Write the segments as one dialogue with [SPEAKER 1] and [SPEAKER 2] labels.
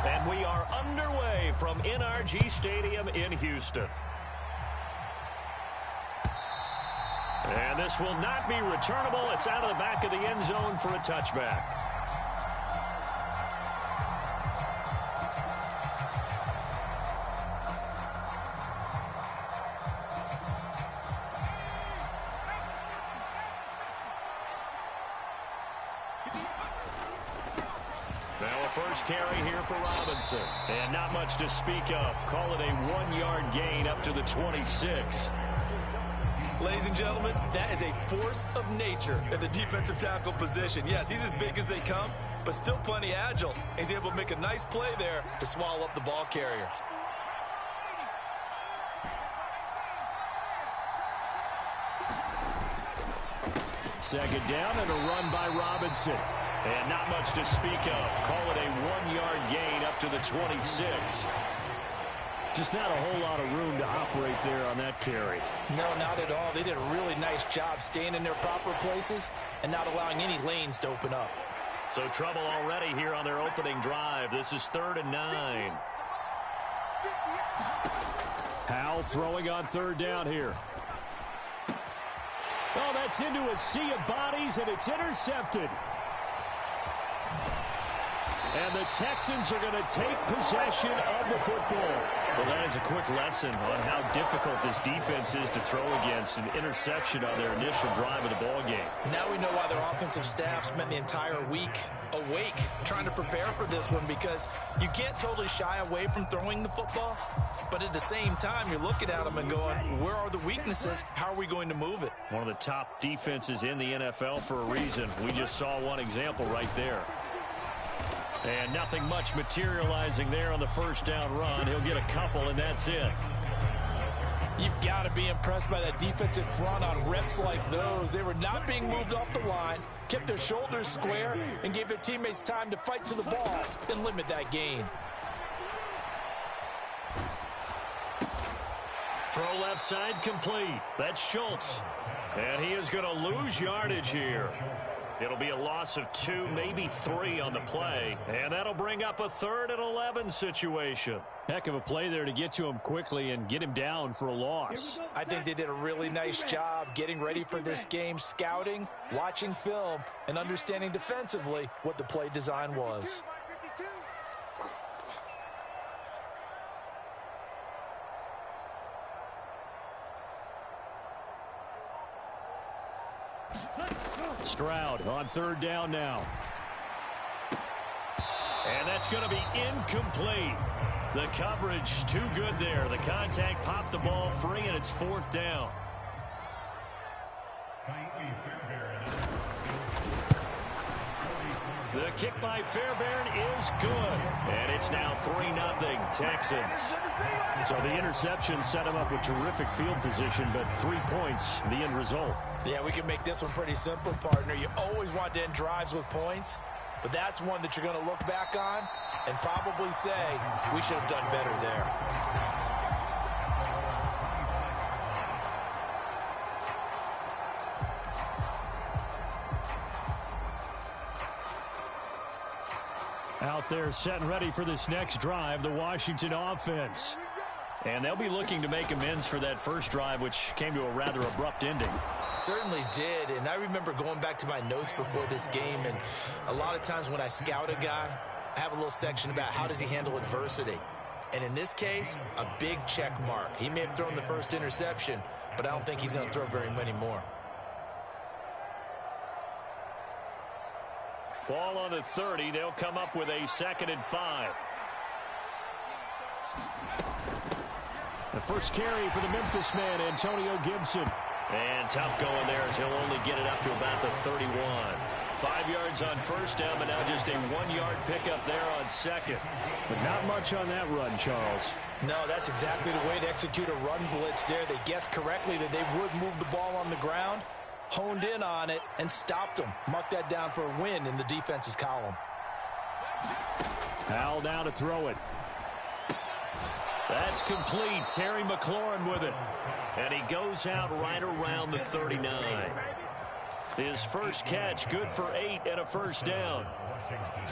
[SPEAKER 1] And we are underway from NRG Stadium in Houston. And this will not be returnable. It's out of the back of the end zone for a touchback. Now a first carry here for Robinson. And not much to speak of. Call it a 1-yard gain up to the 26.
[SPEAKER 2] Ladies and gentlemen, that is a force of nature at the defensive tackle position. Yes, he's as big as they come, but still plenty agile. He's able to make a nice play there to swallow up the ball carrier.
[SPEAKER 1] Second down and a run by Robinson. And not much to speak of. Call it a 1-yard gain up to the 26. Just not a whole lot of room to operate there on that carry.
[SPEAKER 3] No, not at all. They did a really nice job staying in their proper places and not allowing any lanes to open up.
[SPEAKER 1] So trouble already here on their opening drive. This is 3rd and 9. Howell throwing on 3rd down here. Oh, that's into a sea of bodies, and it's intercepted. And the Texans are going to take possession of the football. Well, that is a quick lesson on how difficult this defense is to throw against an interception on their initial drive of the ball game.
[SPEAKER 3] Now we know why their offensive staff spent the entire week awake trying to prepare for this one, because you can't totally shy away from throwing the football, but at the same time you're looking at them and going, where are the weaknesses? How are we going to move it?
[SPEAKER 1] One of the top defenses in the NFL for a reason. We just saw one example right there. And nothing much materializing there on the first down run. He'll get a couple, and that's it.
[SPEAKER 3] You've got to be impressed by that defensive front on reps like those. They were not being moved off the line, kept their shoulders square, and gave their teammates time to fight to the ball and limit that gain.
[SPEAKER 1] Throw left side complete. That's Schultz. And he is going to lose yardage here. It'll be a loss of 2, maybe 3 on the play. And that'll bring up a 3rd and 11 situation. Heck of a play there to get to him quickly and get him down for a loss.
[SPEAKER 3] I think they did a really nice job getting ready for this game, scouting, watching film, and understanding defensively what the play design was.
[SPEAKER 1] Stroud on 3rd down now. And that's going to be incomplete. The coverage too good there. The contact popped the ball free, and it's 4th down. The kick by Fairbairn is good. And it's now 3-0 Texans. So the interception set him up with terrific field position, but 3 points, the end result.
[SPEAKER 3] Yeah, we can make this one pretty simple, partner. You always want to end drives with points, but that's one that you're going to look back on and probably say, we should have done better there.
[SPEAKER 1] Out there set and ready for this next drive, the Washington offense. And they'll be looking to make amends for that first drive, which came to a rather abrupt ending.
[SPEAKER 3] Certainly did, and I remember going back to my notes before this game, and a lot of times when I scout a guy, I have a little section about how does he handle adversity. And in this case, a big check mark. He may have thrown the first interception, but I don't think he's going to throw very many more.
[SPEAKER 1] Ball on the 30. They'll come up with a 2nd and 5. The first carry for the Memphis man, Antonio Gibson. And tough going there as he'll only get it up to about the 31. 5 yards on first down, but now just a 1-yard pickup there on 2nd. But not much on that run, Charles.
[SPEAKER 3] No, that's exactly the way to execute a run blitz there. They guessed correctly that they would move the ball on the ground, honed in on it, and stopped them. Mark that down for a win in the defense's column.
[SPEAKER 1] Howell now to throw it. That's complete. Terry McLaurin with it. And he goes out right around the 39. His first catch, good for 8 and a first down.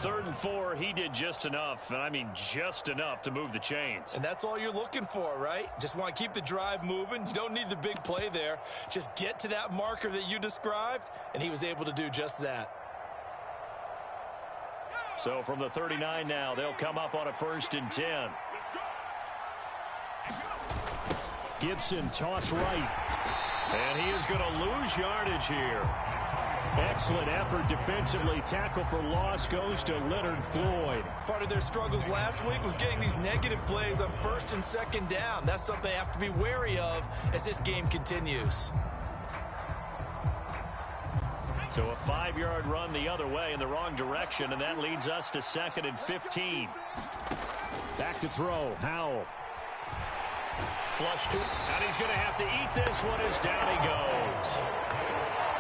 [SPEAKER 1] 3rd and 4, he did just enough, and I mean just enough to move the chains.
[SPEAKER 2] And that's all you're looking for, right? Just want to keep the drive moving. You don't need the big play there. Just get to that marker that you described, and he was able to do just that.
[SPEAKER 1] So from the 39 now, they'll come up on a 1st and 10. Gibson toss right. And he is going to lose yardage here. Excellent effort defensively. Tackle for loss goes to Leonard Floyd.
[SPEAKER 2] Part of their struggles last week was getting these negative plays on 1st and 2nd down. That's something they have to be wary of as this game continues.
[SPEAKER 1] So a 5-yard run the other way in the wrong direction, and that leads us to 2nd and 15. Back to throw. Howell. Flush to, and he's going to have to eat this one as down he goes.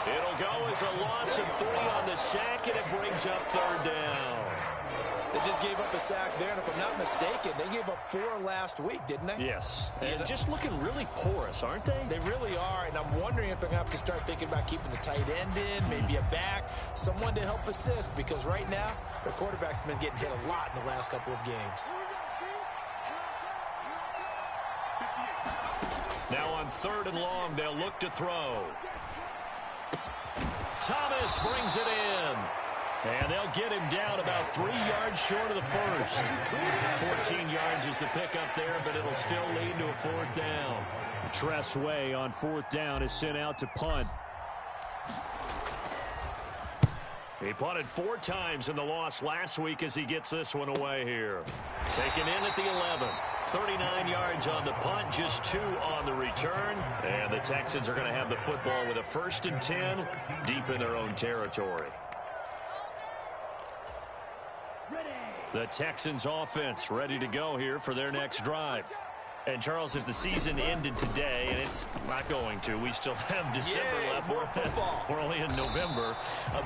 [SPEAKER 1] It'll go as a loss of 3 on the sack, and it brings up 3rd down.
[SPEAKER 2] They just gave up a sack there, and if I'm not mistaken, they gave up 4 last week, didn't they?
[SPEAKER 1] Yes. And just looking really porous, aren't they?
[SPEAKER 2] They really are, and I'm wondering if they're going to have to start thinking about keeping the tight end in, maybe a back, someone to help assist, because right now, their quarterback's been getting hit a lot in the last couple of games.
[SPEAKER 1] Now on 3rd and long, they'll look to throw. Thomas brings it in. And they'll get him down about 3 yards short of the first. 14 yards is the pickup there, but it'll still lead to a 4th down. Tress Way on 4th down is sent out to punt. He punted 4 times in the loss last week as he gets this one away here. Taken in at the 11. 39 yards on the punt, just 2 on the return. And the Texans are going to have the football with a 1st and 10 deep in their own territory. The Texans offense ready to go here for their next drive. And, Charles, if the season ended today, and it's not going to, we still have December left.
[SPEAKER 2] More football.
[SPEAKER 1] We're only in November.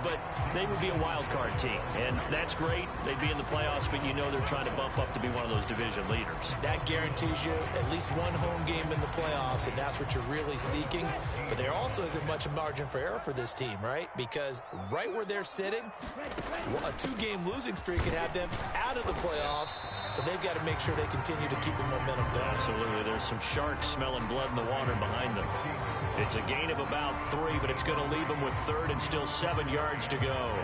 [SPEAKER 1] But they would be a wild card team. And that's great. They'd be in the playoffs, but you know they're trying to bump up to be one of those division leaders.
[SPEAKER 2] That guarantees you at least one home game in the playoffs, and that's what you're really seeking. But there also isn't much margin for error for this team, right? Because right where they're sitting, a 2-game losing streak could have them out of the playoffs. So they've got to make sure they continue to keep the momentum going.
[SPEAKER 1] Absolutely. There's some sharks smelling blood in the water behind them. It's a gain of about 3, but it's going to leave them with 3rd and still 7 yards to go.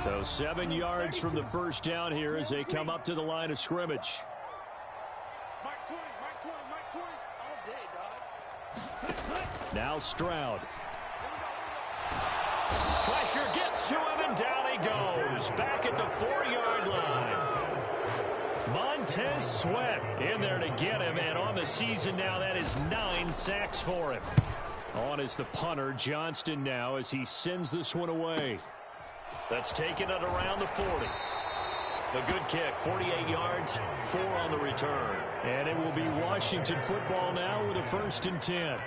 [SPEAKER 1] So 7 yards from the 1st down here as they come up to the line of scrimmage. Now Stroud. Pressure gets to him, and down he goes. Back at the 4-yard line. Montez Sweat in there to get him, and on the season now, that is 9 sacks for him. On is the punter, Johnston, now as he sends this one away. That's taken it around the 40. A good kick, 48 yards, 4 on the return. And it will be Washington football now with a 1st and 10.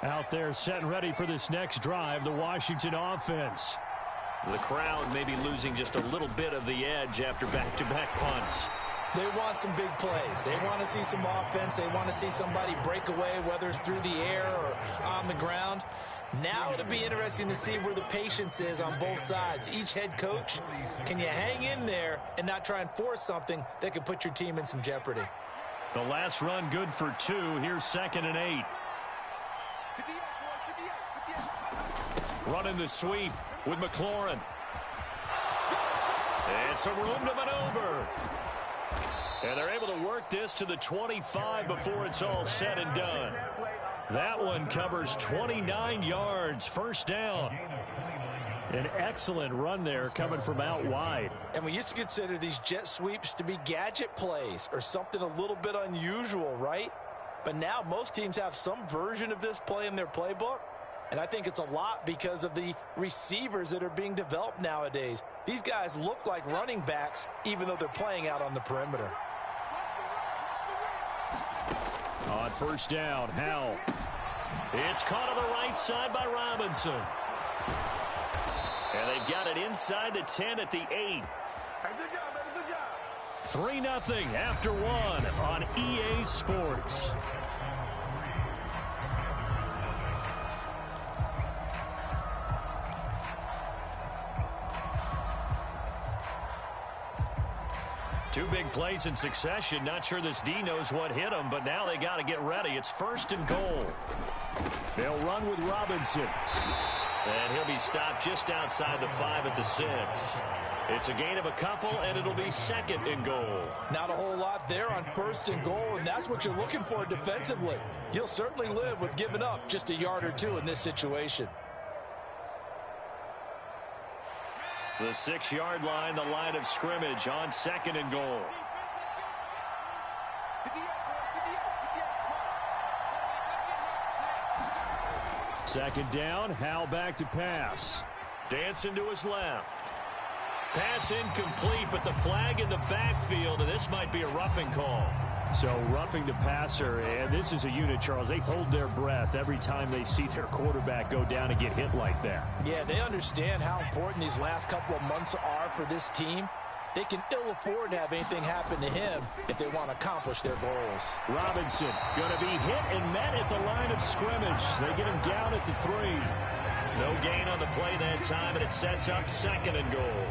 [SPEAKER 1] Out there set and ready for this next drive, the Washington offense. The crowd may be losing just a little bit of the edge after back-to-back punts.
[SPEAKER 2] They want some big plays. They want to see some offense. They want to see somebody break away, whether it's through the air or on the ground. Now it'll be interesting to see where the patience is on both sides. Each head coach, can you hang in there and not try and force something that could put your team in some jeopardy?
[SPEAKER 1] The last run good for 2. Here's 2nd and 8. Running the sweep with McLaurin. And some room to maneuver. And they're able to work this to the 25 before it's all said and done. That one covers 29 yards, 1st down. An excellent run there coming from out wide.
[SPEAKER 2] And we used to consider these jet sweeps to be gadget plays or something a little bit unusual, right? But now most teams have some version of this play in their playbook. And I think it's a lot because of the receivers that are being developed nowadays. These guys look like running backs, even though they're playing out on the perimeter.
[SPEAKER 1] On 1st down, Howell. It's caught on the right side by Robinson. And they've got it inside the 10 at the 8. 3-0 after 1 on EA Sports. Two big plays in succession. Not sure this D knows what hit him, but now they got to get ready. It's 1st and goal. They'll run with Robinson. And he'll be stopped just outside the 5 at the 6. It's a gain of a couple, and it'll be 2nd and goal.
[SPEAKER 2] Not a whole lot there on 1st and goal, and that's what you're looking for defensively. You'll certainly live with giving up just a yard or two in this situation.
[SPEAKER 1] The 6-yard line, the line of scrimmage on 2nd and goal. Second down, Howell back to pass. Dancing to his left. Pass incomplete, but the flag in the backfield, and this might be a roughing call. So roughing the passer, and this is a unit, Charles. They hold their breath every time they see their quarterback go down and get hit like that.
[SPEAKER 2] Yeah, they understand how important these last couple of months are for this team. They can ill afford to have anything happen to him if they want to accomplish their goals.
[SPEAKER 1] Robinson going to be hit and met at the line of scrimmage. They get him down at the 3. No gain on the play that time, and it sets up 2nd and goal.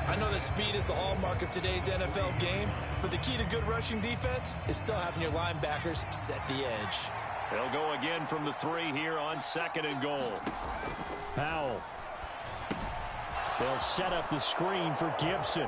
[SPEAKER 2] I know that speed is the hallmark of today's NFL game, but the key to good rushing defense is still having your linebackers set the edge.
[SPEAKER 1] They'll go again from the 3 here on 2nd and goal. Howell. They'll set up the screen for Gibson.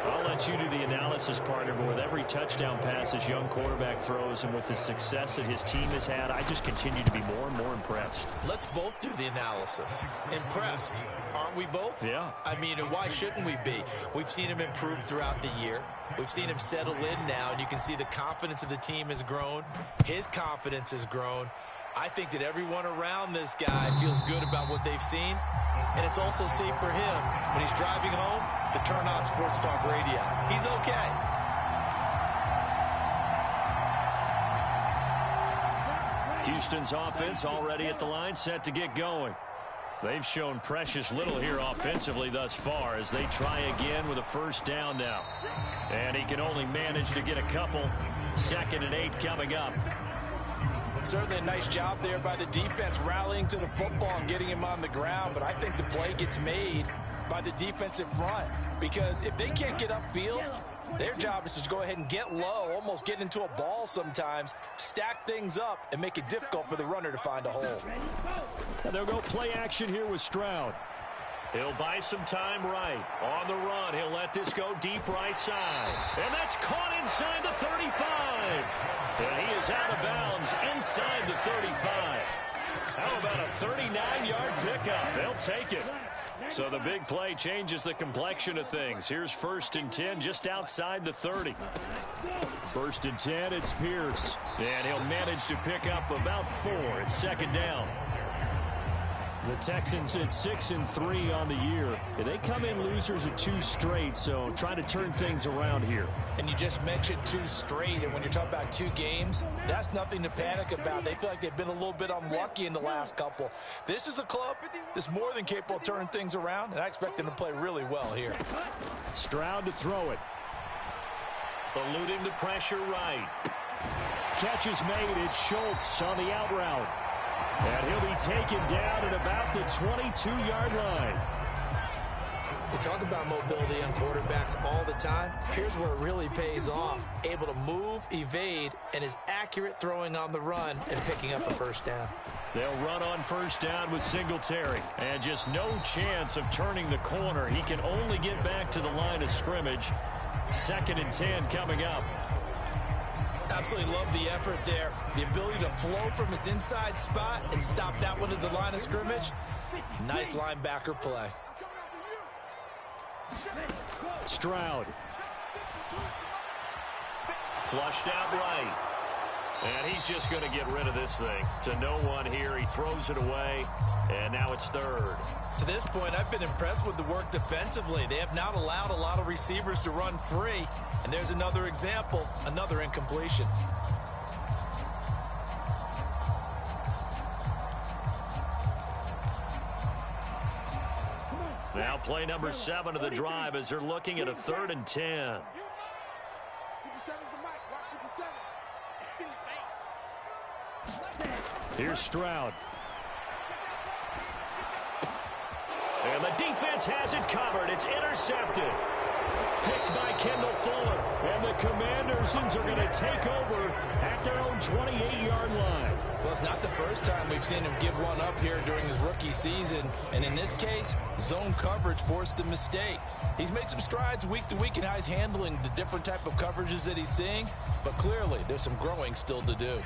[SPEAKER 1] I'll let you do the analysis, partner, but with every touchdown pass this young quarterback throws and with the success that his team has had, I just continue to be more and more impressed.
[SPEAKER 3] Let's both do the analysis. Impressed. Aren't we both?
[SPEAKER 1] Yeah.
[SPEAKER 3] I mean, and why shouldn't we be? We've seen him improve throughout the year. We've seen him settle in now, and you can see the confidence of the team has grown. His confidence has grown. I think that everyone around this guy feels good about what they've seen, and it's also safe for him when he's driving home to turn on Sports Talk Radio. He's okay.
[SPEAKER 1] Houston's offense already at the line, set to get going. They've shown precious little here offensively thus far as they try again with a 1st down now. And he can only manage to get a couple. 2nd and 8 coming up.
[SPEAKER 2] Certainly a nice job there by the defense rallying to the football and getting him on the ground, but I think the play gets made by the defensive front because if they can't get upfield, their job is to go ahead and get low, almost get into a ball sometimes, stack things up, and make it difficult for the runner to find a hole.
[SPEAKER 1] And they'll go play action here with Stroud. He'll buy some time right. On the run, he'll let this go deep right side. And that's caught inside the 35. And he is out of bounds inside the 35. How about a 39-yard pickup? They'll take it. So the big play changes the complexion of things. Here's 1st and 10 just outside the 30. 1st and 10, it's Pierce. And he'll manage to pick up about 4. It's 2nd down. The Texans at 6-3 on the year. They come in losers of 2 straight, so trying to turn things around here.
[SPEAKER 2] And you just mentioned 2 straight, and when you're talking about 2 games, that's nothing to panic about. They feel like they've been a little bit unlucky in the last couple. This is a club that's more than capable of turning things around, and I expect them to play really well here.
[SPEAKER 1] Stroud to throw it. Eluding the pressure right. Catch is made. It's Schultz on the out route. And he'll be taken down at about the 22-yard line.
[SPEAKER 3] We talk about mobility on quarterbacks all the time. Here's where it really pays off. Able to move, evade, and is accurate throwing on the run and picking up a 1st down.
[SPEAKER 1] They'll run on 1st down with Singletary. And just no chance of turning the corner. He can only get back to the line of scrimmage. 2nd and 10 coming up.
[SPEAKER 2] Absolutely love the effort there. The ability to flow from his inside spot and stop that one at the line of scrimmage. Nice linebacker play.
[SPEAKER 1] Stroud. Flushed out right. And he's just going to get rid of this thing. To no one here. He throws it away. And now it's 3rd.
[SPEAKER 2] To this point, I've been impressed with the work defensively. They have not allowed a lot of receivers to run free. And there's another example, another incompletion.
[SPEAKER 1] Now play number 7 of the drive as they're looking at a 3rd and 10. Here's Stroud. And And the defense has it covered. It's intercepted. Picked by Kendall Fuller. And the Commanders are going to take over at their own 28-yard line.
[SPEAKER 3] Well, it's not the first time we've seen him give one up here during his rookie season. And in this case, zone coverage forced the mistake. He's made some strides week to week in how he's handling the different type of coverages that he's seeing. But clearly, there's some growing still to do.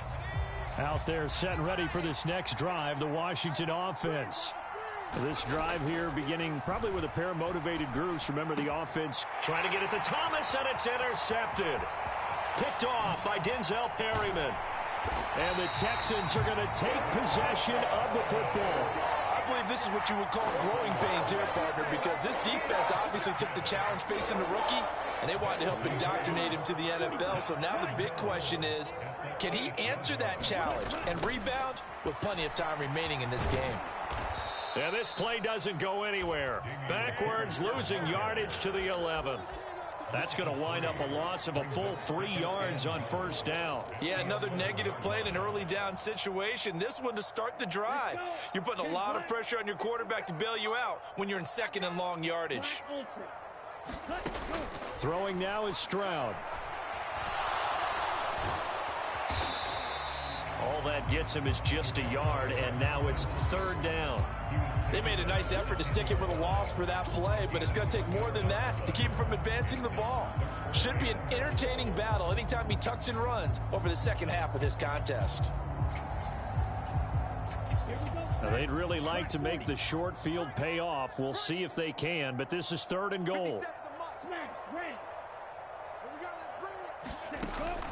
[SPEAKER 1] Out there set and ready for this next drive, the Washington offense. This drive here beginning probably with a pair of motivated groups. Remember, the offense trying to get it to Thomas, and it's intercepted. Picked off by Denzel Perryman. And the Texans are going to take possession of the football.
[SPEAKER 2] I believe this is what you would call growing pains here, partner, because this defense obviously took the challenge facing the rookie, and they wanted to help indoctrinate him to the NFL. So now the big question is, can he answer that challenge and rebound with plenty of time remaining in this game?
[SPEAKER 1] And this play doesn't go anywhere. Backwards, losing yardage to the 11. That's going to wind up a loss of a full 3 yards on first down.
[SPEAKER 2] Yeah, another negative play in an early down situation. This one to start the drive. You're putting a lot of pressure on your quarterback to bail you out when you're in second and long yardage.
[SPEAKER 1] Throwing now is Stroud. All that gets him is just a yard, and now it's third down.
[SPEAKER 2] They made a nice effort to stick him with a loss for that play, but it's going to take more than that to keep him from advancing the ball. Should be an entertaining battle anytime he tucks and runs over the second half of this contest.
[SPEAKER 1] Now, they'd really like to make the short field pay off. We'll see if they can, but this is third and goal.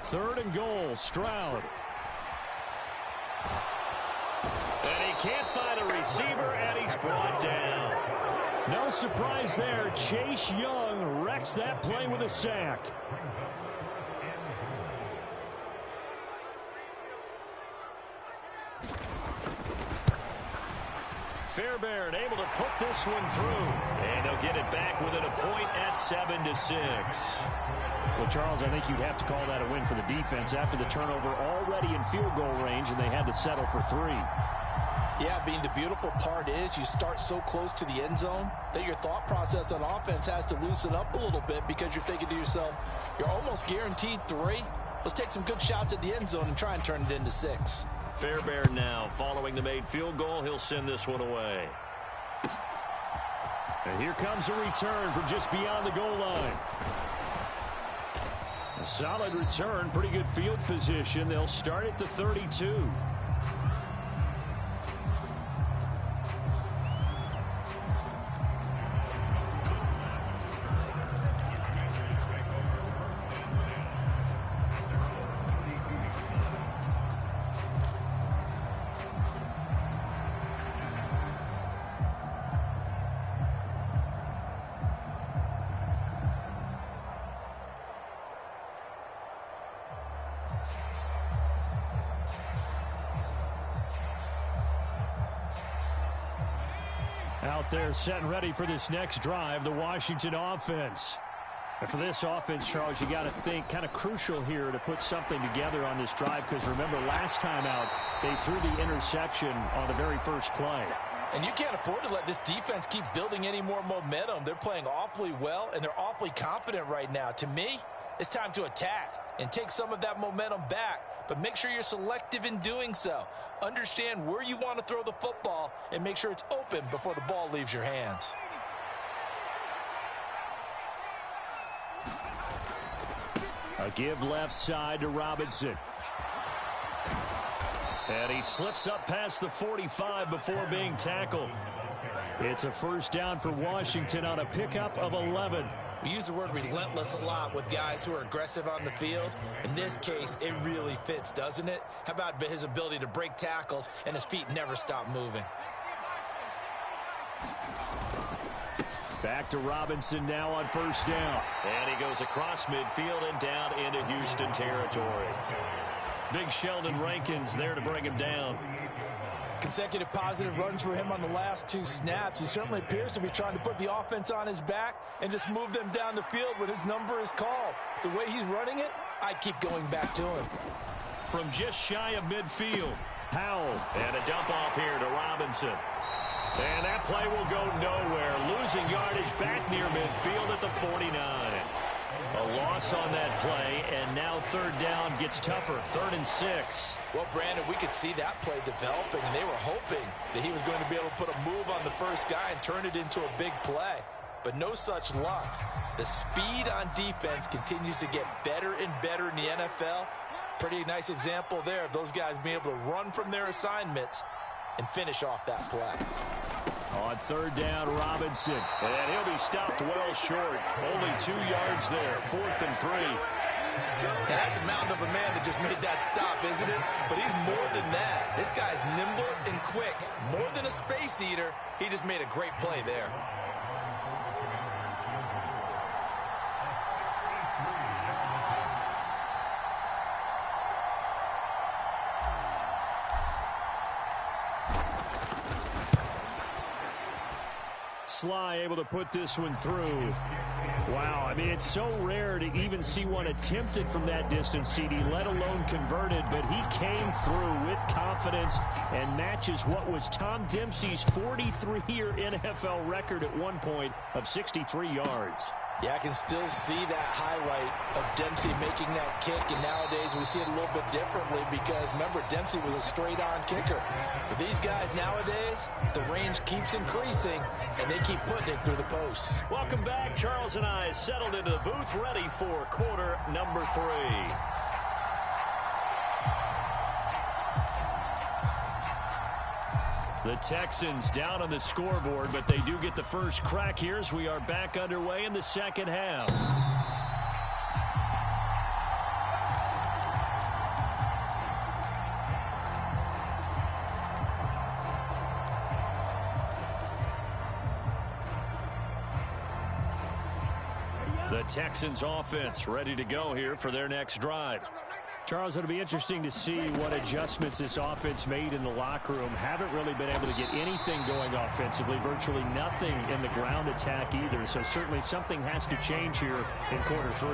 [SPEAKER 1] Third and goal, Stroud. And he can't find a receiver, and he's brought down. No surprise there. Chase Young wrecks that play with a sack. Fairbairn able to put this one through. And they'll get it back within a point at 7-6. Well, Charles, I think you'd have to call that a win for the defense after the turnover already in field goal range, and they had to settle for 3.
[SPEAKER 3] Yeah, the beautiful part is you start so close to the end zone that your thought process on offense has to loosen up a little bit because you're thinking to yourself, you're almost guaranteed 3. Let's take some good shots at the end zone and try and turn it into 6.
[SPEAKER 1] Fairbairn now following the made field goal. He'll send this one away. And here comes a return from just beyond the goal line. A solid return, pretty good field position. They'll start at the 32. Out there set and ready for this next drive, the Washington offense. And for this offense, Charles, you got to think kind of crucial here to put something together on this drive, because remember last time out they threw the interception on the very first play.
[SPEAKER 2] And you can't afford to let this defense keep building any more momentum. They're playing awfully well, and they're awfully confident right now. To me, it's time to attack and take some of that momentum back, but make sure you're selective in doing so. Understand where you want to throw the football and make sure it's open before the ball leaves your hands.
[SPEAKER 1] A give left side to Robinson. And he slips up past the 45 before being tackled. It's a first down for Washington on a pickup of 11.
[SPEAKER 3] We use the word relentless a lot with guys who are aggressive on the field. In this case, it really fits, doesn't it? How about his ability to break tackles and his feet never stop moving?
[SPEAKER 1] Back to Robinson now on first down. And he goes across midfield and down into Houston territory. Big Sheldon Rankins there to bring him down.
[SPEAKER 2] Consecutive positive runs for him on the last 2 snaps. He certainly appears to be trying to put the offense on his back and just move them down the field when his number is called. The way he's running it, I keep going back to him.
[SPEAKER 1] From just shy of midfield, Powell. And a dump off here to Robinson. And that play will go nowhere. Losing yardage back near midfield at the 49. A loss on that play, and now third down gets tougher. 3rd and 6.
[SPEAKER 3] Well, Brandon, we could see that play developing, and they were hoping that he was going to be able to put a move on the first guy and turn it into a big play. But no such luck. The speed on defense continues to get better and better in the NFL. Pretty nice example there of those guys being able to run from their assignments and finish off that play.
[SPEAKER 1] On 3rd down, Robinson. And he'll be stopped well short. Only 2 yards there. 4th and 3.
[SPEAKER 2] That's a mountain of a man that just made that stop, isn't it? But he's more than that. This guy's nimble and quick. More than a space eater, he just made a great play there.
[SPEAKER 1] Sly able to put this one through. Wow, I mean, it's so rare to even see one attempted from that distance, CD, let alone converted, but he came through with confidence and matches what was Tom Dempsey's 43-year NFL record at one point of 63 yards.
[SPEAKER 3] Yeah, I can still see that highlight of Dempsey making that kick, and nowadays we see it a little bit differently because, remember, Dempsey was a straight-on kicker. But these guys nowadays, the range keeps increasing, and they keep putting it through the posts.
[SPEAKER 1] Welcome back. Charles and I settled into the booth, ready for quarter number 3. The Texans down on the scoreboard, but they do get the first crack here as we are back underway in the second half. The Texans offense ready to go here for their next drive. Charles, it'll be interesting to see what adjustments this offense made in the locker room. Haven't really been able to get anything going offensively, virtually nothing in the ground attack either. So certainly something has to change here in quarter 3.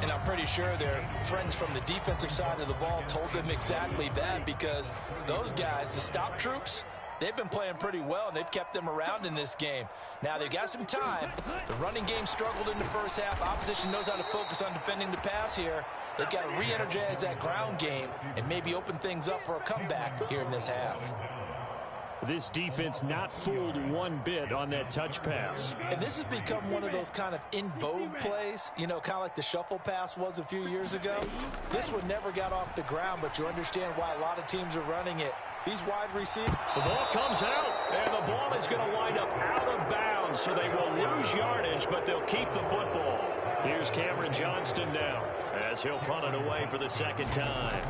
[SPEAKER 3] And I'm pretty sure their friends from the defensive side of the ball told them exactly that, because those guys, the stop troops, they've been playing pretty well, and they've kept them around in this game. Now, they've got some time. The running game struggled in the first half. Opposition knows how to focus on defending the pass here. They've got to re-energize that ground game and maybe open things up for a comeback here in this half.
[SPEAKER 1] This defense not fooled one bit on that touch pass.
[SPEAKER 3] And this has become one of those kind of in vogue plays, you know, kind of like the shuffle pass was a few years ago. This one never got off the ground, but you understand why a lot of teams are running it. These wide receivers.
[SPEAKER 1] The ball comes out, and the ball is going to wind up out of bounds, so they will lose yardage, but they'll keep the football. Here's Cameron Johnston now, as he'll punt it away for the second time.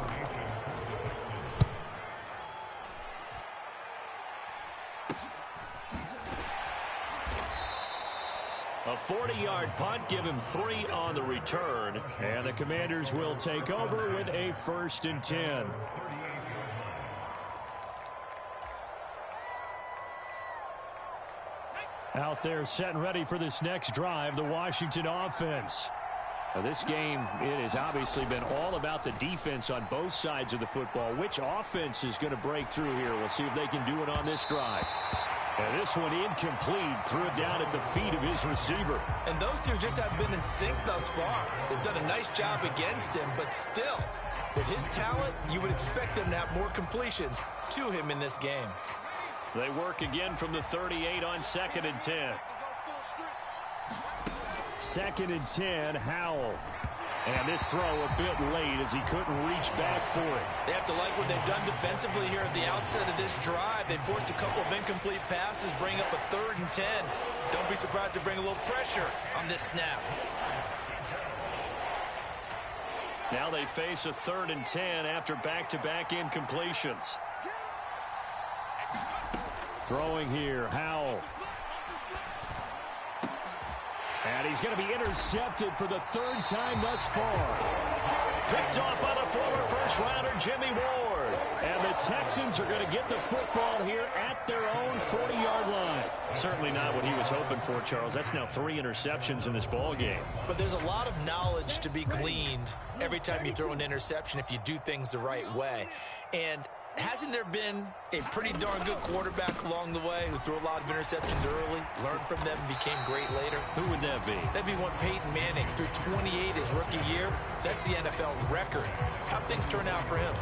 [SPEAKER 1] A 40-yard punt, give him 3 on the return, and the Commanders will take over with a 1st and 10. Out there set and ready for this next drive, the Washington offense. Now this game, it has obviously been all about the defense on both sides of the football. Which offense is going to break through here? We'll see if they can do it on this drive. And this one incomplete, threw it down at the feet of his receiver.
[SPEAKER 2] And those two just have been in sync thus far. They've done a nice job against him, but still, with his talent, you would expect them to have more completions to him in this game.
[SPEAKER 1] They work again from the 38 on 2nd and 10. 2nd and 10, Howell. And this throw a bit late as he couldn't reach back for it.
[SPEAKER 2] They have to like what they've done defensively here at the outset of this drive. They forced a couple of incomplete passes, bring up a 3rd and 10. Don't be surprised to bring a little pressure on this snap.
[SPEAKER 1] Now they face a 3rd and 10 after back-to-back incompletions. Throwing here, Howell. And he's going to be intercepted for the 3rd time thus far. Picked off by the former first-rounder Jimmy Ward. And the Texans are going to get the football here at their own 40-yard line. Certainly not what he was hoping for, Charles. That's now 3 interceptions in this ball game.
[SPEAKER 3] But there's a lot of knowledge to be gleaned every time you throw an interception if you do things the right way. And hasn't there been a pretty darn good quarterback along the way who threw a lot of interceptions early, learned from them, and became great later?
[SPEAKER 1] Who would that be?
[SPEAKER 3] That'd be one Peyton Manning. Threw 28 his rookie year. That's the NFL record. How'd things turn out for him?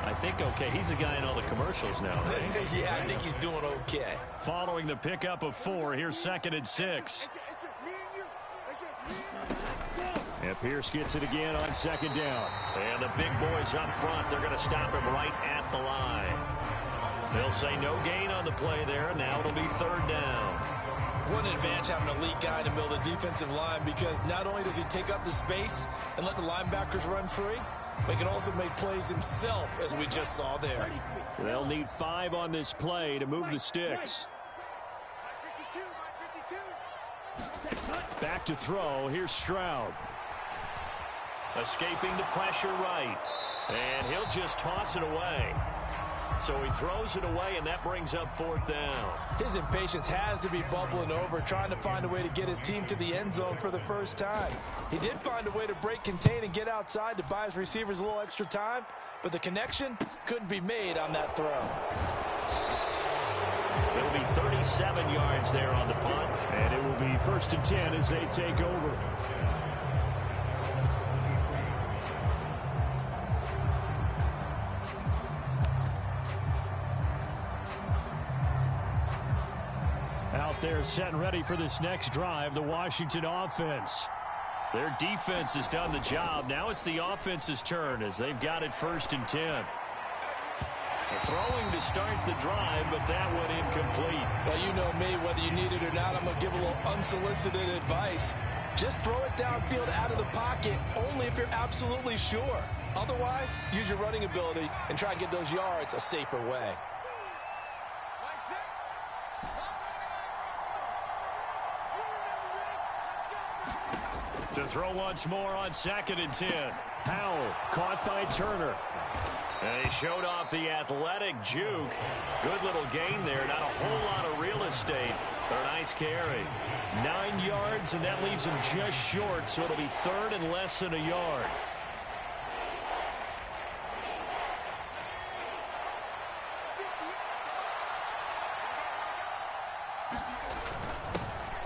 [SPEAKER 1] I think okay. He's a guy in all the commercials now, right?
[SPEAKER 3] Yeah, I think he's doing okay.
[SPEAKER 1] Following the pickup of 4, here's 2nd and 6. And Pierce gets it again on 2nd down. And the big boys up front, they're going to stop him right at the line. They'll say no gain on the play there. Now it'll be 3rd down.
[SPEAKER 2] What an advantage having an elite guy in the middle of the defensive line, because not only does he take up the space and let the linebackers run free, but he can also make plays himself, as we just saw there.
[SPEAKER 1] They'll need 5 on this play to move the sticks. Back to throw. Here's Stroud. Escaping the pressure right. And he'll just toss it away. So he throws it away, and that brings up 4th down.
[SPEAKER 2] His impatience has to be bubbling over, trying to find a way to get his team to the end zone for the first time. He did find a way to break contain and get outside to buy his receivers a little extra time, but the connection couldn't be made on that throw.
[SPEAKER 1] It'll be 37 yards there on the punt, and it will be 1st and 10 as they take over. Out there set and ready for this next drive, the Washington offense. Their defense has done the job. Now it's the offense's turn as they've got it 1st and 10. Throwing to start the drive, but that went incomplete.
[SPEAKER 2] Well, you know me, whether you need it or not, I'm going to give a little unsolicited advice. Just throw it downfield out of the pocket, only if you're absolutely sure. Otherwise, use your running ability and try and get those yards a safer way.
[SPEAKER 1] To throw once more on 2nd and 10. Howell caught by Turner. And he showed off the athletic juke. Good little gain there. Not a whole lot of real estate, but a nice carry. 9 yards, and that leaves him just short, so it'll be 3rd and less than a yard.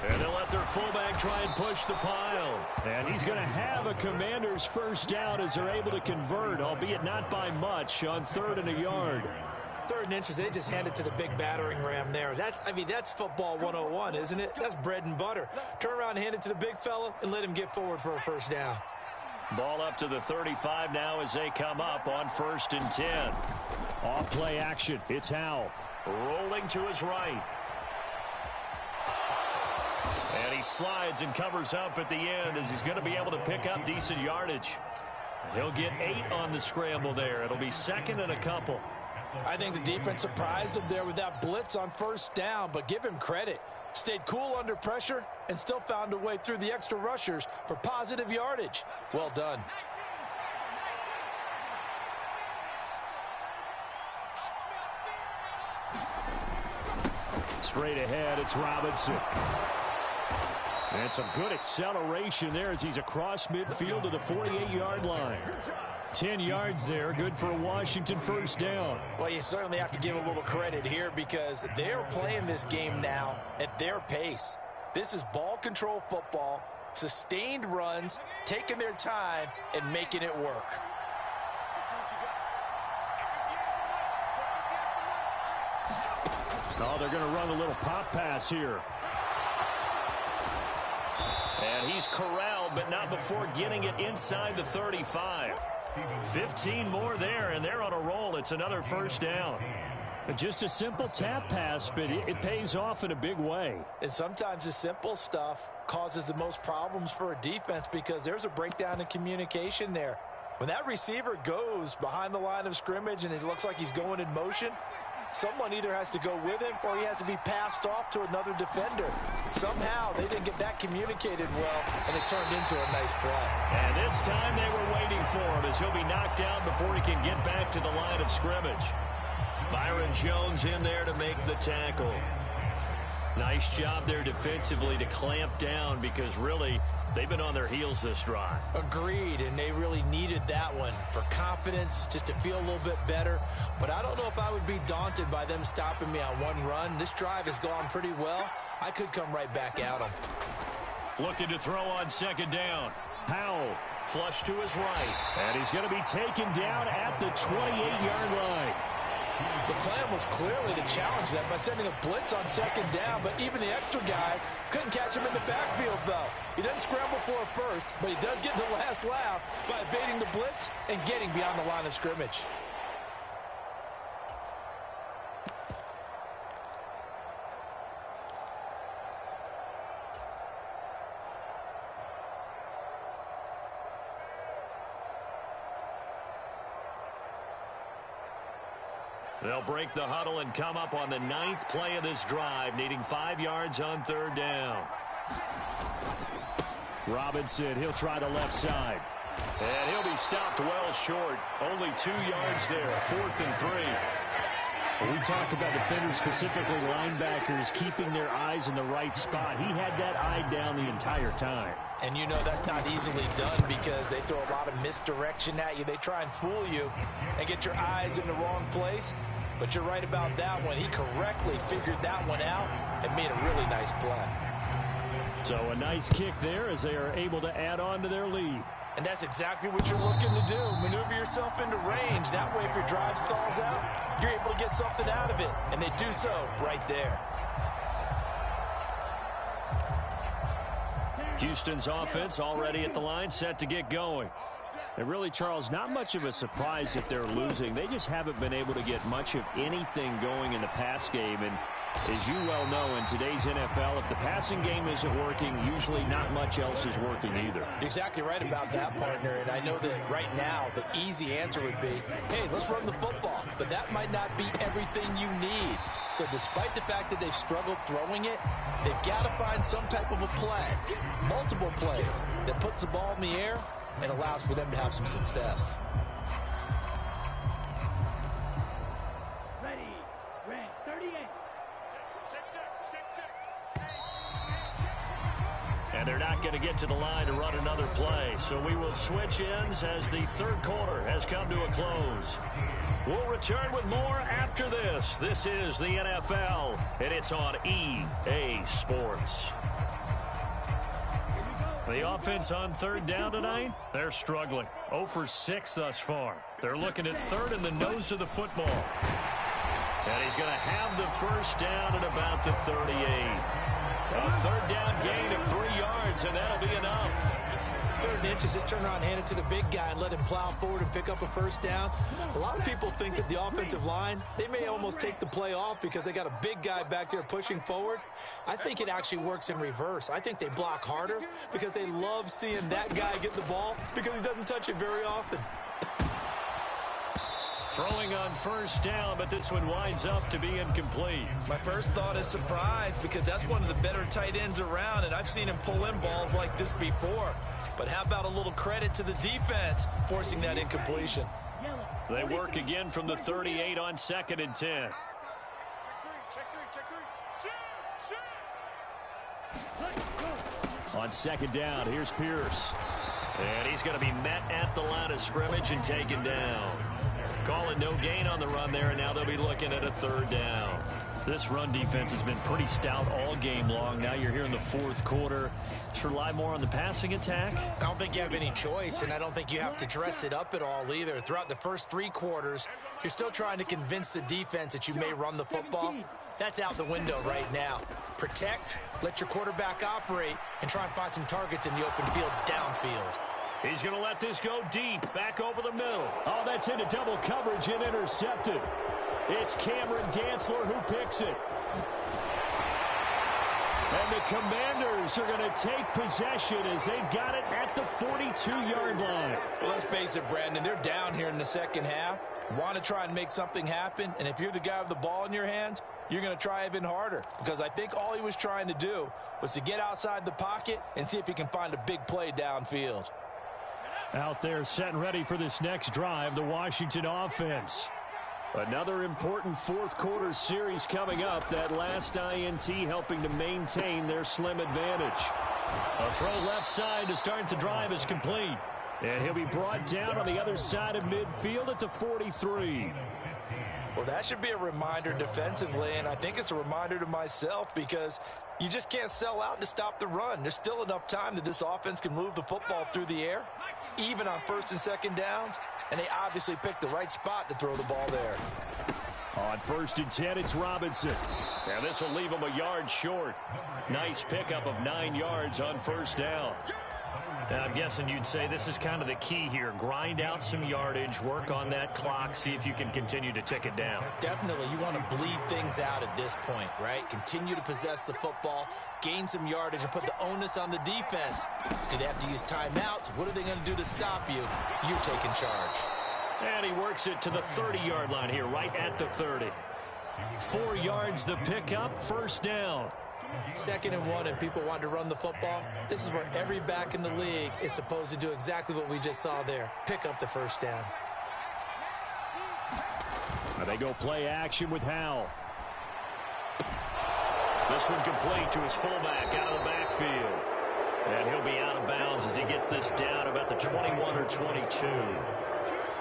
[SPEAKER 1] And they'll let their fullback try and push the pile. And he's going to have a Commander's 1st down as they're able to convert, albeit not by much, on 3rd and a yard.
[SPEAKER 3] 3rd and inches, they just hand it to the big battering ram there. That's football 101, isn't it? That's bread and butter. Turn around and hand it to the big fella and let him get forward for a 1st down.
[SPEAKER 1] Ball up to the 35 now as they come up on 1st and 10. Off play action. It's Howell. Rolling to his right. And he slides and covers up at the end as he's going to be able to pick up decent yardage. He'll get 8 on the scramble there. It'll be 2nd and a couple.
[SPEAKER 2] I think the defense surprised him there with that blitz on 1st down, but give him credit. Stayed cool under pressure and still found a way through the extra rushers for positive yardage. Well done.
[SPEAKER 1] Straight ahead, it's Robinson. And some good acceleration there as he's across midfield to the 48-yard line. 10 yards there, good for a Washington 1st down.
[SPEAKER 3] Well, you certainly have to give a little credit here because they're playing this game now at their pace. This is ball control football, sustained runs, taking their time, and making it work.
[SPEAKER 1] Oh, they're going to run a little pop pass here. And he's corralled, but not before getting it inside the 35. 15 more there, and they're on a roll. It's another 1st down. Just a simple tap pass, but it pays off in a big way.
[SPEAKER 2] And sometimes the simple stuff causes the most problems for a defense because there's a breakdown in communication there. When that receiver goes behind the line of scrimmage and it looks like he's going in motion, someone either has to go with him or he has to be passed off to another defender. Somehow they didn't get that communicated well, and it turned into a nice play.
[SPEAKER 1] And this time they were waiting for him as he'll be knocked down before he can get back to the line of scrimmage. Byron Jones in there to make the tackle. Nice job there defensively to clamp down because really They've been on their heels this drive.
[SPEAKER 3] Agreed, and they really needed that one for confidence, just to feel a little bit better. But I don't know if I would be daunted by them stopping me on one run. This drive has gone pretty well. I could come right back at them.
[SPEAKER 1] Looking to throw on second down. Powell, flush to his right. And he's going to be taken down at the 28-yard line.
[SPEAKER 2] The plan was clearly to challenge them by sending a blitz on second down, but even the extra guys couldn't catch him in the backfield, though. He doesn't scramble for a first, but he does get the last laugh by evading the blitz and getting beyond the line of scrimmage.
[SPEAKER 1] They'll break the huddle and come up on the 9th play of this drive, needing 5 yards on third down. Robinson, he'll try the left side. And he'll be stopped well short. Only 2 yards there, 4th and 3.
[SPEAKER 4] When we talk about defenders, specifically linebackers, keeping their eyes in the right spot. He had that eye down the entire time.
[SPEAKER 3] And you know that's not easily done because they throw a lot of misdirection at you. They try and fool you and get your eyes in the wrong place. But you're right about that one. He correctly figured that one out and made a really nice play.
[SPEAKER 4] So a nice kick there as they are able to add on to their lead.
[SPEAKER 3] And that's exactly what you're looking to do. Maneuver yourself into range. That way, if your drive stalls out, you're able to get something out of it. And they do so right there.
[SPEAKER 1] Houston's offense already at the line, set to get going.
[SPEAKER 4] And really, Charles, not much of a surprise that they're losing. They just haven't been able to get much of anything going in the pass game. And as you well know, in today's NFL, if the passing game isn't working, usually not much else is working either.
[SPEAKER 3] You're exactly right about that, partner. And I know that right now the easy answer would be, hey, let's run the football. But that might not be everything you need. So despite the fact that they've struggled throwing it, they've got to find some type of a play, multiple plays, that puts the ball in the air and allows for them to have some success.
[SPEAKER 5] Ready, red 38.
[SPEAKER 1] And they're not going to get to the line to run another play. So we will switch ends as the third quarter has come to a close. We'll return with more after this. This is the NFL, and it's on EA Sports. The offense on third down tonight, they're struggling. 0 for 6 thus far. They're looking at third in the nose of the football. And he's going to have the first down at about the 38. A third down gain of 3 yards, and that'll be enough.
[SPEAKER 3] 3rd and inches, just turn around and hand it to the big guy and let him plow forward and pick up a first down. A lot of people think that the offensive line, they may almost take the play off because they got a big guy back there pushing forward. I think it actually works in reverse. I think they block harder because they love seeing that guy get the ball because he doesn't touch it very often.
[SPEAKER 1] Throwing on first down, but this one winds up to be incomplete.
[SPEAKER 2] My first thought is surprise because that's one of the better tight ends around, and I've seen him pull in balls like this before. But how about a little credit to the defense forcing that incompletion?
[SPEAKER 1] They work again from the 38 on 2nd and 10.
[SPEAKER 4] On second down, here's Pierce.
[SPEAKER 1] And he's going to be met at the line of scrimmage and taken down. Calling no gain on the run there, and now they'll be looking at a 3rd down.
[SPEAKER 4] This run defense has been pretty stout all game long. Now you're here in the 4th quarter. Just rely more on the passing attack.
[SPEAKER 3] I don't think you have any choice, and I don't think you have to dress it up at all either. Throughout the first 3 quarters, you're still trying to convince the defense that you may run the football. That's out the window right now. Protect, let your quarterback operate, and try and find some targets in the open field downfield.
[SPEAKER 1] He's going to let this go deep, back over the middle.
[SPEAKER 4] Oh, that's into double coverage and intercepted. It's Cameron Dantzler who picks it. And the Commanders are going to take possession as they've got it at the 42-yard line.
[SPEAKER 2] Well, let's face it, Brandon, they're down here in the second half. Want to try and make something happen, and if you're the guy with the ball in your hands, you're going to try even harder because I think all he was trying to do was to get outside the pocket and see if he can find a big play downfield.
[SPEAKER 4] Out there set and ready for this next drive, the Washington offense.
[SPEAKER 1] Another important 4th quarter series coming up. That last INT helping to maintain their slim advantage. A throw left side to start the drive is complete. And he'll be brought down on the other side of midfield at the 43.
[SPEAKER 3] Well, that should be a reminder defensively, and I think it's a reminder to myself because you just can't sell out to stop the run. There's still enough time that this offense can move the football through the air, even on first and second downs, and they obviously picked the right spot to throw the ball there.
[SPEAKER 1] On 1st and 10, it's Robinson. Now this will leave him a yard short. Nice pickup of 9 yards on 1st down. Now, I'm guessing you'd say this is kind of the key here. Grind out some yardage, work on that clock, see if you can continue to tick it down.
[SPEAKER 3] Definitely, you want to bleed things out at this point, right? Continue to possess the football, gain some yardage, and put the onus on the defense. Do they have to use timeouts? What are they going to do to stop you? You're taking charge.
[SPEAKER 1] And he works it to the 30-yard line here, right at the 30. 4 yards the pickup, 1st down.
[SPEAKER 3] 2nd and 1, and people want to run the football. This is where every back in the league is supposed to do exactly what we just saw there. Pick up the 1st down.
[SPEAKER 1] And they go play action with Howell. This one complete to his fullback out of the backfield. And he'll be out of bounds as he gets this down about the 21 or 22.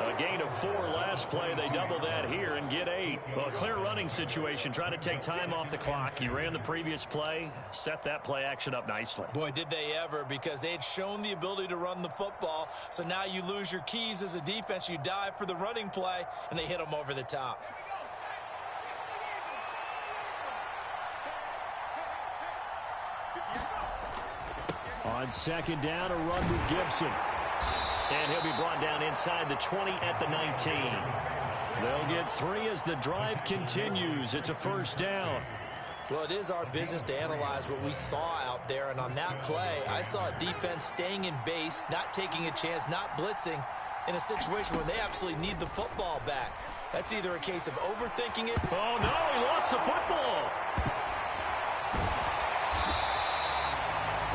[SPEAKER 1] A gain of 4 last play. They double that here and get 8. Well, a clear running situation. Trying to take time off the clock. He ran the previous play, set that play action up nicely.
[SPEAKER 3] Boy, did they ever, because they had shown the ability to run the football. So now you lose your keys as a defense. You dive for the running play, and they hit them over the top.
[SPEAKER 1] On 2nd down, a run with Gibson. And he'll be brought down inside the 20 at the 19. They'll get 3 as the drive continues. It's a 1st down.
[SPEAKER 3] Well, it is our business to analyze what we saw out there. And on that play, I saw a defense staying in base, not taking a chance, not blitzing in a situation where they absolutely need the football back. That's either a case of overthinking it.
[SPEAKER 1] Oh, no, he lost the football.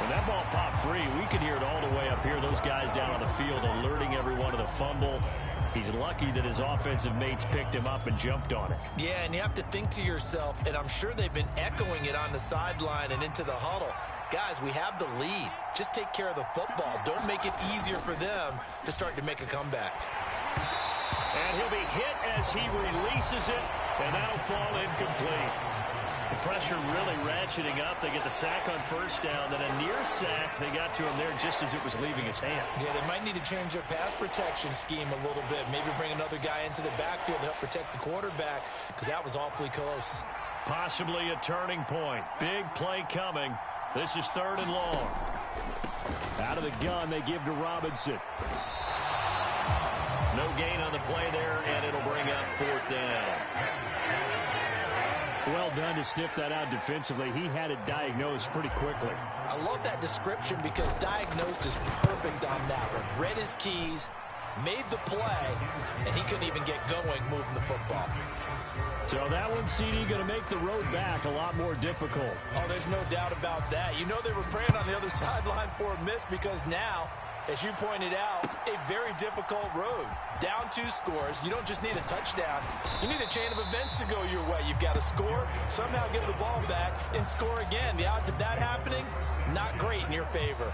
[SPEAKER 1] When that ball popped free, we could hear it all the way up here. Those guys down on the field alerting everyone of the fumble. He's lucky that his offensive mates picked him up and jumped on it.
[SPEAKER 3] Yeah, and you have to think to yourself, and I'm sure they've been echoing it on the sideline and into the huddle. Guys, we have the lead. Just take care of the football. Don't make it easier for them to start to make a comeback.
[SPEAKER 1] And he'll be hit as he releases it, and that'll fall incomplete. The pressure really ratcheting up. They get the sack on 1st down. Then a near sack. They got to him there just as it was leaving his hand.
[SPEAKER 3] Yeah, they might need to change their pass protection scheme a little bit. Maybe bring another guy into the backfield to help protect the quarterback, because that was awfully close.
[SPEAKER 1] Possibly a turning point. Big play coming. This is 3rd and long. Out of the gun, they give to Robinson. No gain on the play there, and it'll bring up 4th down. Well done to sniff that out defensively. He had it diagnosed pretty quickly.
[SPEAKER 3] I love that description because diagnosed is perfect on that one. Read his keys, made the play, and he couldn't even get going moving the football.
[SPEAKER 1] So that one, CD, going to make the road back a lot more difficult.
[SPEAKER 3] Oh, there's no doubt about that. You know they were praying on the other sideline for a miss because now, as you pointed out, a very difficult road. Down 2 scores. You don't just need a touchdown. You need a chain of events to go your way. You've got to score, somehow get the ball back, and score again. The odds of that happening, not great in your favor.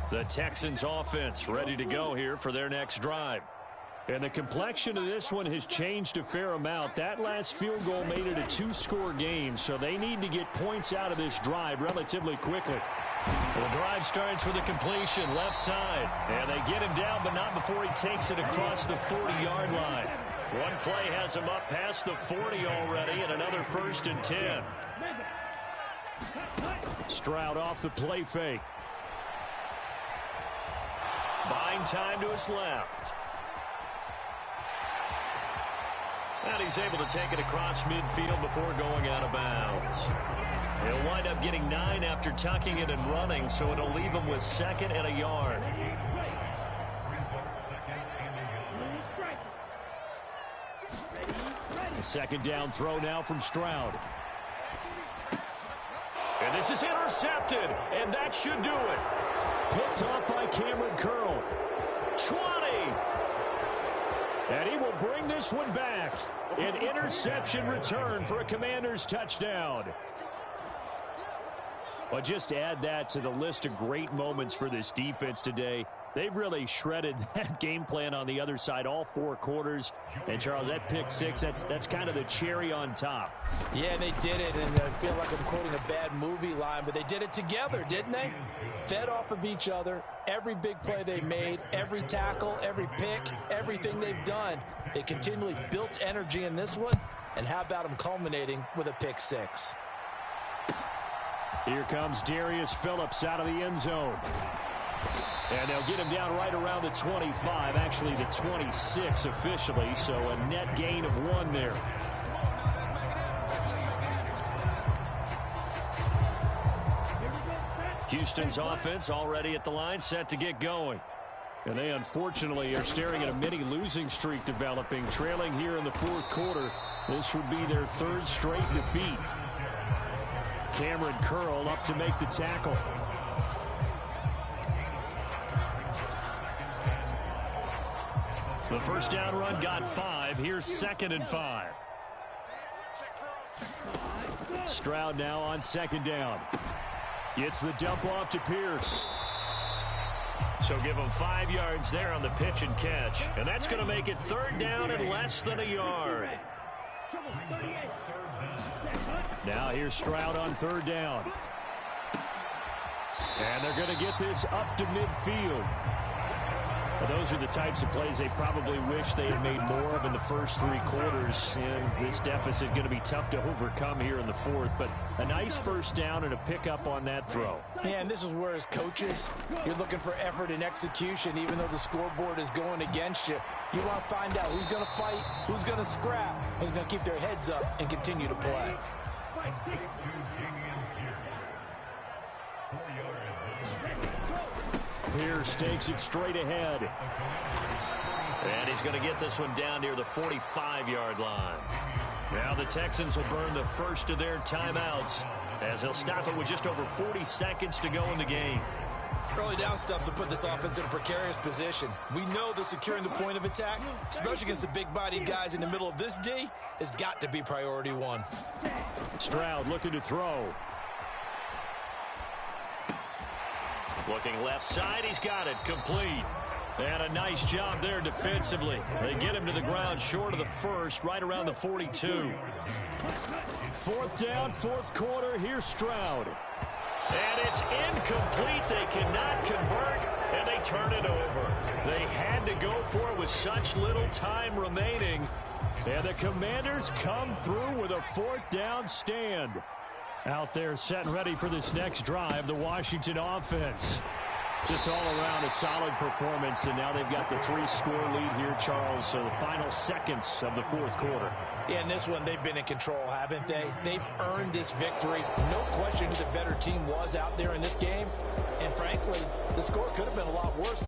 [SPEAKER 1] The Texans offense ready to go here for their next drive. And the complexion of this one has changed a fair amount. That last field goal made it a 2-score game, so they need to get points out of this drive relatively quickly. The drive starts with a completion left side, and they get him down, but not before he takes it across the 40-yard line. One play has him up past the 40 already, and another 1st and 10. Stroud off the play fake. Buying time to his left. And he's able to take it across midfield before going out of bounds. He'll wind up getting 9 after tucking it and running, so it'll leave him with 2nd and a yard. A 2nd down throw now from Stroud. And this is intercepted, and that should do it.
[SPEAKER 4] Picked off by Cameron Curl.
[SPEAKER 1] 20.
[SPEAKER 4] And he will bring this one back. An interception return for a Commanders touchdown. Well, just add that to the list of great moments for this defense today. They've really shredded that game plan on the other side all 4 quarters. And, Charles, that pick 6, that's kind of the cherry on top.
[SPEAKER 3] Yeah, they did it, and I feel like I'm quoting a bad movie line, but they did it together, didn't they? Fed off of each other, every big play they made, every tackle, every pick, everything they've done. They continually built energy in this one, and how about them culminating with a pick 6?
[SPEAKER 4] Here comes Darius Phillips out of the end zone. And they'll get him down right around the 25, actually the 26 officially, so a net gain of 1 there. Houston's offense already at the line, set to get going. And they unfortunately are staring at a mini losing streak developing, trailing here in the 4th quarter. This would be their 3rd straight defeat. Cameron Curl up to make the tackle. The first down run got 5. Here's 2nd and 5. Stroud now on 2nd down. Gets the dump off to Pierce. So give him 5 yards there on the pitch and catch. And that's going to make it 3rd down and less than a yard. Now here's Stroud on 3rd down. And they're going to get this up to midfield. Well, those are the types of plays they probably wish they had made more of in the first 3 quarters. And this deficit going to be tough to overcome here in the 4th. But a nice first down and a pickup on that throw.
[SPEAKER 3] Yeah, and this is where, as coaches, you're looking for effort and execution, even though the scoreboard is going against you. You want to find out who's going to fight, who's going to scrap, who's going to keep their heads up and continue to play.
[SPEAKER 4] Pierce takes it straight ahead.
[SPEAKER 1] And he's going to get this one down near the 45-yard line. Now the Texans will burn the first of their timeouts as they'll stop it with just over 40 seconds to go in the game.
[SPEAKER 2] Early down stuff will put this offense in a precarious position. We know that securing the point of attack, especially against the big-bodied guys in the middle of this D, has got to be priority 1.
[SPEAKER 4] Stroud looking to throw.
[SPEAKER 1] Looking left side, he's got it, complete. And a nice job there defensively. They get him to the ground short of the 1st, right around the 42.
[SPEAKER 4] 4th down, 4th quarter, here's Stroud.
[SPEAKER 1] And it's incomplete. They cannot convert, and they turn it over. They had to go for it with such little time remaining.
[SPEAKER 4] And the Commanders come through with a 4th down stand. Out there set and ready for this next drive, the Washington offense. Just all around a solid performance, and now they've got the 3-score lead here, Charles, so the final seconds of the 4th quarter.
[SPEAKER 3] Yeah, in this one, they've been in control, haven't they? They've earned this victory. No question who the better team was out there in this game. And frankly, the score could have been a lot worse.